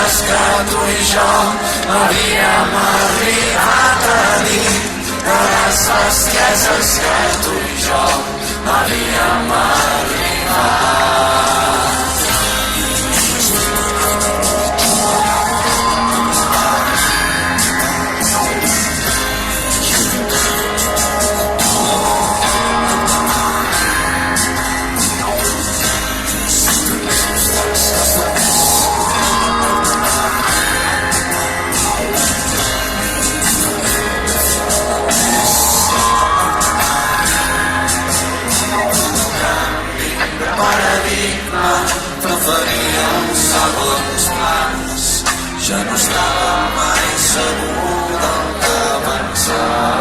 coses que tu i jo havíem arribat a dir, de les bestieses que tu i jo havíem arribat. Preferíem segons plans, ja no estava mai segur del que pensar.